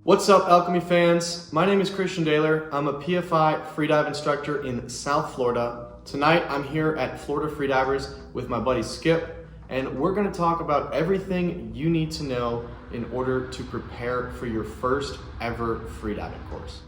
What's up, Alchemy fans? My name is Daehler. I'm a PFI freedive instructor in South Florida. Tonight, I'm here at Florida Freedivers with my buddy Skip, and we're gonna talk about everything you need to know in order to prepare for your first ever freediving course.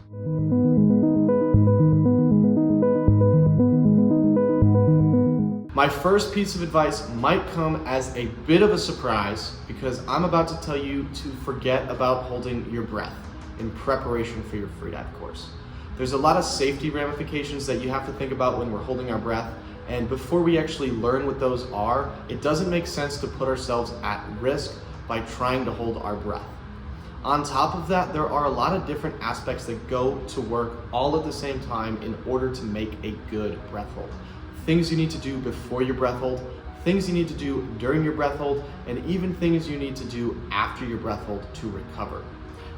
My first piece of advice might come as a bit of a surprise because I'm about to tell you to forget about holding your breath in preparation for your freedive course. There's a lot of safety ramifications that you have to think about when we're holding our breath, and before we actually learn what those are, it doesn't make sense to put ourselves at risk by trying to hold our breath. On top of that, there are a lot of different aspects that go to work all at the same time in order to make a good breath hold. Things you need to do before your breath hold, things you need to do during your breath hold, and even things you need to do after your breath hold to recover.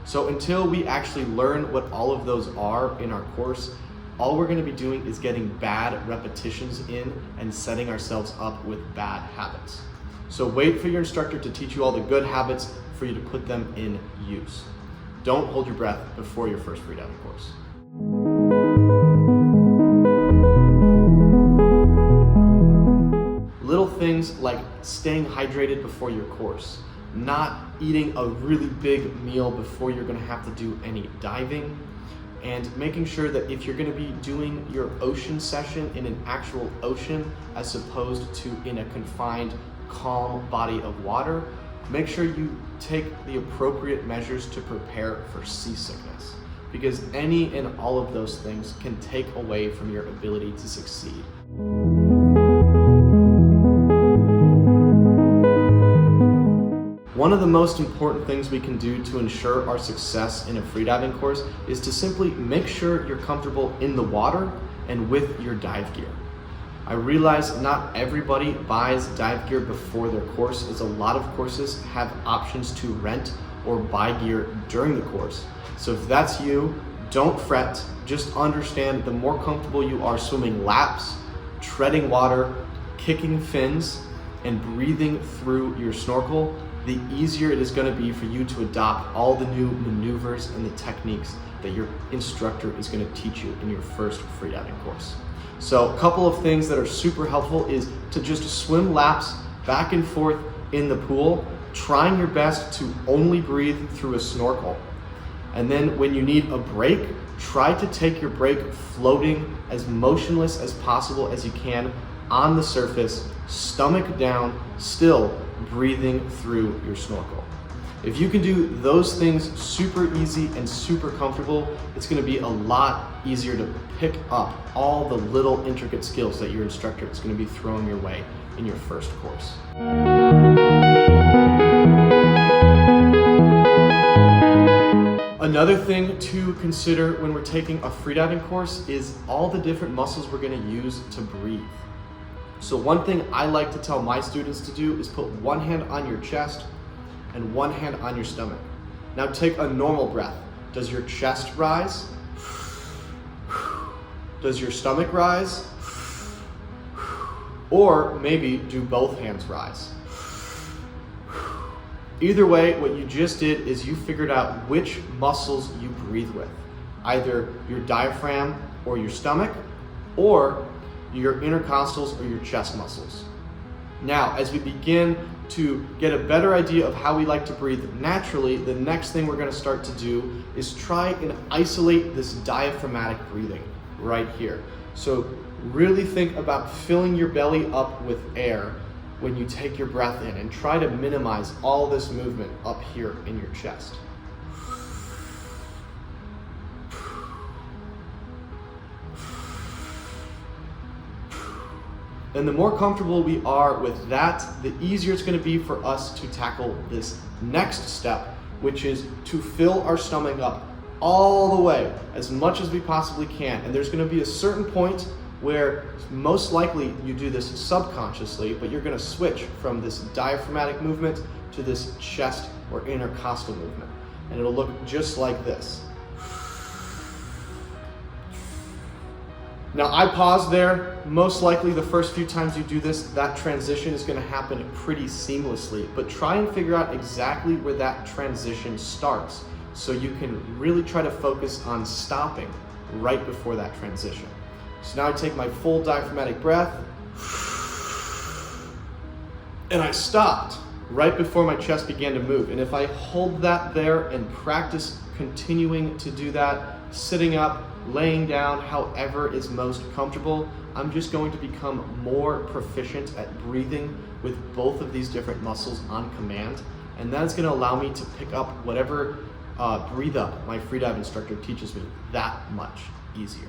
So until we actually learn what all of those are in our course, all we're going to be doing is getting bad repetitions in and setting ourselves up with bad habits. So wait for your instructor to teach you all the good habits for you to put them in use. Don't hold your breath before your first freediving course. Little things like staying hydrated before your course, not eating a really big meal before you're going to have to do any diving, and making sure that if you're going to be doing your ocean session in an actual ocean as opposed to in a confined, calm body of water, make sure you take the appropriate measures to prepare for seasickness, because any and all of those things can take away from your ability to succeed. One of the most important things we can do to ensure our success in a freediving course is to simply make sure you're comfortable in the water and with your dive gear. I realize not everybody buys dive gear before their course, as a lot of courses have options to rent or buy gear during the course. So if that's you, don't fret. Just understand the more comfortable you are swimming laps, treading water, kicking fins, and breathing through your snorkel, the easier it is going to be for you to adopt all the new maneuvers and the techniques that your instructor is going to teach you in your first freediving course. So a couple of things that are super helpful is to just swim laps back and forth in the pool, trying your best to only breathe through a snorkel. And then when you need a break, try to take your break floating as motionless as possible as you can on the surface, stomach down, still breathing through your snorkel. If you can do those things super easy and super comfortable, it's going to be a lot easier to pick up all the little intricate skills that your instructor is going to be throwing your way in your first course. Another thing to consider when we're taking a freediving course is all the different muscles we're going to use to breathe. So one thing I like to tell my students to do is put one hand on your chest and one hand on your stomach. Now take a normal breath. Does your chest rise? Does your stomach rise? Or maybe do both hands rise? Either way, what you just did is you figured out which muscles you breathe with. Either your diaphragm or your stomach, or your intercostals or your chest muscles. Now, as we begin to get a better idea of how we like to breathe naturally, the next thing we're going to start to do is try and isolate this diaphragmatic breathing right here. So really think about filling your belly up with air when you take your breath in, and try to minimize all this movement up here in your chest. And the more comfortable we are with that, the easier it's going to be for us to tackle this next step, which is to fill our stomach up all the way, as much as we possibly can. And there's going to be a certain point where most likely you do this subconsciously, but you're going to switch from this diaphragmatic movement to this chest or intercostal movement. And it'll look just like this. Now I paused there. Most likely the first few times you do this, that transition is going to happen pretty seamlessly, but try and figure out exactly where that transition starts. so you can really try to focus on stopping right before that transition. So now I take my full diaphragmatic breath, and I stopped right before my chest began to move. And if I hold that there and practice continuing to do that, sitting up, laying down, however is most comfortable, I'm just going to become more proficient at breathing with both of these different muscles on command. And that's going to allow me to pick up whatever breathe up my freedive instructor teaches me that much easier.